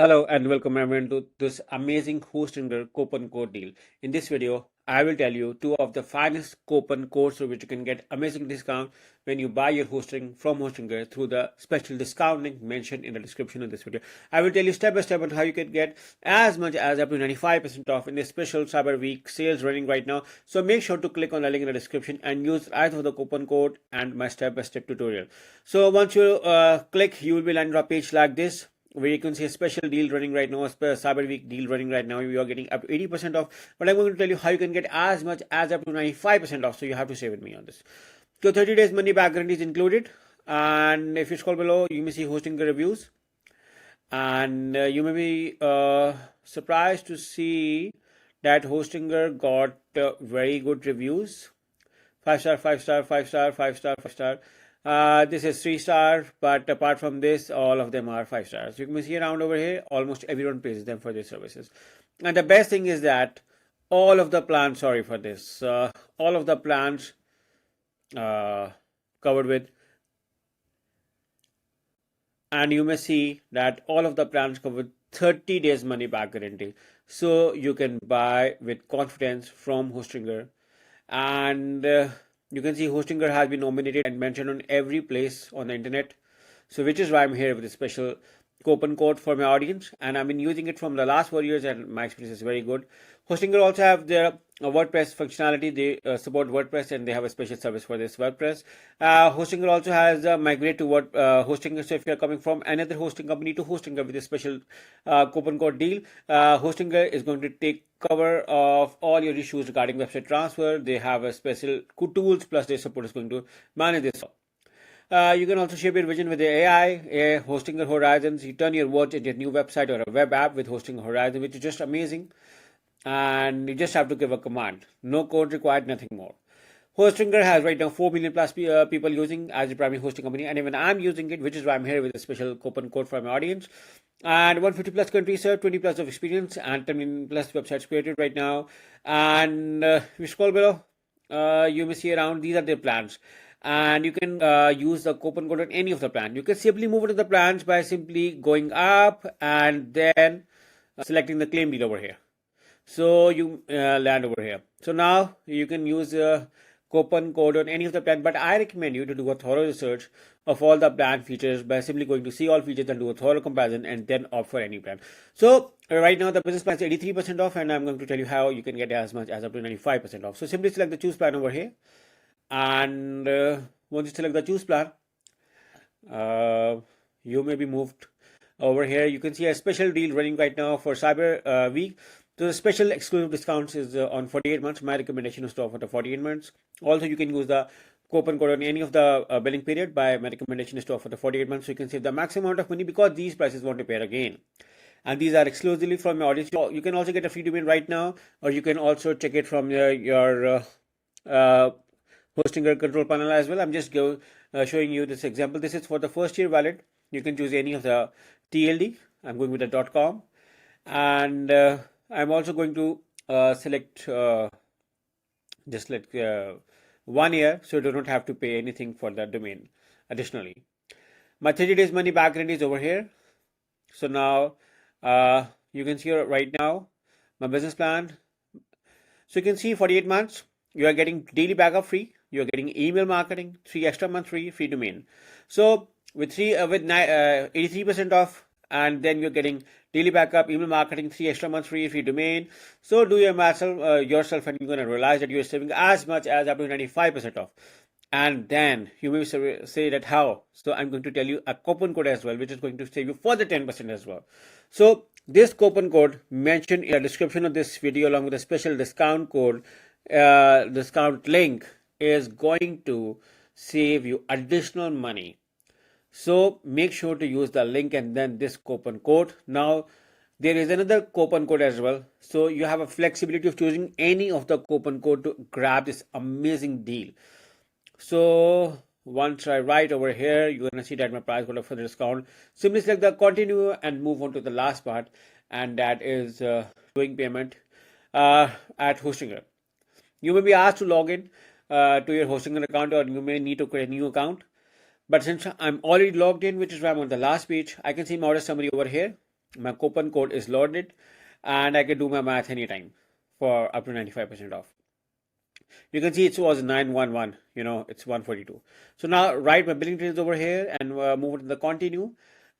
Hello and welcome everyone to this amazing Hostinger coupon code deal. In this video, I will tell you two of the finest coupon codes through which you can get amazing discount when you buy your hosting from Hostinger through the special discount link mentioned in the description of this video. I will tell you step by step on how you can get as much as up to 95% off in this special Cyber Week sales running right now. So make sure to click on the link in the description and use either the coupon code and my step-by-step tutorial. So once you click, you will be landed on a page like this, where you can see a special deal running right now, a Cyber Week deal running right now. You are getting up to 80% off, but I'm going to tell you how you can get as much as up to 95% off. So you have to stay with me on this. So 30 days money back guarantee is included. And if you scroll below, you may see hosting reviews. And you may be surprised to see that Hostinger got very good reviews. 5-star, 5-star, 5-star, 5-star, 5-star. This is 3-star, but apart from this, all of them are 5 stars. You can see around over here, almost everyone pays them for their services. And the best thing is that all of the plans, all of the plans covered with, and you may see that all of the plans cover with 30 days money back guarantee. So you can buy with confidence from Hostinger. And you can see Hostinger has been nominated and mentioned on every place on the internet. So which is why I'm here with a special coupon code for my audience. And I've been using it from the last 4 years and my experience is very good. Hostinger also have their WordPress functionality. They support WordPress and they have a special service for this WordPress. Hostinger also has migrate to Hostinger. So if you're coming from another hosting company to Hostinger with a special coupon code deal, Hostinger is going to take cover of all your issues regarding website transfer. They have a special tools, plus their support is going to manage this. You can also shape your vision with the AI, Hostinger Horizons. You turn your words into a new website or a web app with Hostinger Horizon, which is just amazing. And you just have to give a command. No code required, nothing more. Hostinger has right now 4 million plus people using as a primary hosting company, and even I'm using it, which is why I'm here with a special coupon code for my audience. And 150 plus countries served, 20 plus of experience, and 10 million plus websites created right now. And if you scroll below, you may see around these are their plans. And you can use the coupon code on any of the plan. You can simply move into the plans by simply going up and then selecting the claim deal over here. So you land over here. So now you can use coupon code on any of the plan, but I recommend you to do a thorough research of all the plan features by simply going to see all features and do a thorough comparison and then opt for any plan. So right now the business plan is 83% off, and I'm going to tell you how you can get as much as up to 95% off. So simply select the choose plan over here, and once you select the choose plan, you may be moved over here. You can see a special deal running right now for Cyber Week. So the special exclusive discounts is on 48 months. My recommendation is to offer the 48 months. Also, you can use the coupon code on any of the billing period. My recommendation is to offer the 48 months. So you can save the maximum amount of money because these prices won't appear again. And these are exclusively from your audience. You can also get a free domain right now, or you can also check it from your Hostinger control panel as well. I'm just showing you this example. This is for the first year valid. You can choose any of the TLD. I'm going with the .com, and I'm also going to select just like 1 year, so you do not have to pay anything for that domain additionally. My 30 days money back guarantee is over here. So now you can see right now my business plan. So you can see 48 months, you are getting daily backup free. You are getting email marketing, 3 extra months free domain. So with 83% off, and then you're getting daily backup, email marketing, 3 extra months free domain. So do your math yourself, and you're going to realize that you're saving as much as up to 95% off. And then you may say that how? So I'm going to tell you a coupon code as well, which is going to save you further 10% as well. So this coupon code mentioned in the description of this video, along with a special discount code, discount link, is going to save you additional money. So make sure to use the link and then this coupon code. Now there is another coupon code as well. So you have a flexibility of choosing any of the coupon code to grab this amazing deal. So once I write over here, you're going to see that my price got a further discount. Simply select the continue and move on to the last part, and that is doing payment at Hostinger. You may be asked to log in to your Hostinger account, or you may need to create a new account. But since I'm already logged in, which is why I'm on the last page, I can see my order summary over here. My coupon code is loaded, and I can do my math anytime for up to 95% off. You can see it was 911, it's 142. So now write my billing details over here and move to the continue,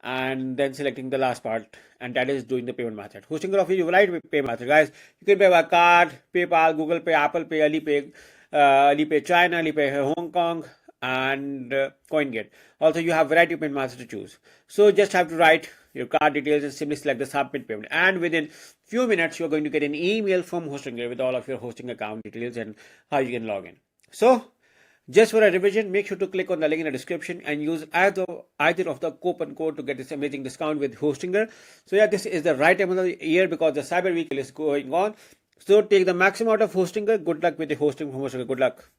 and then selecting the last part, and that is doing the payment method. Hosting office, you write pay method, guys. You can pay by card, PayPal, Google Pay, Apple Pay, Alipay China, Alipay Hong Kong, and CoinGate. Also, you have variety of payment methods to choose. So just have to write your card details and simply select the submit payment. And within few minutes, you're going to get an email from HostingGate with all of your hosting account details and how you can log in. So just for a revision, make sure to click on the link in the description and use either of the coupon code to get this amazing discount with Hostinger. So yeah, this is the right time of the year because the Cyber Week is going on. So take the maximum out of Hostinger. Good luck with the hosting from Hostinger. Good luck.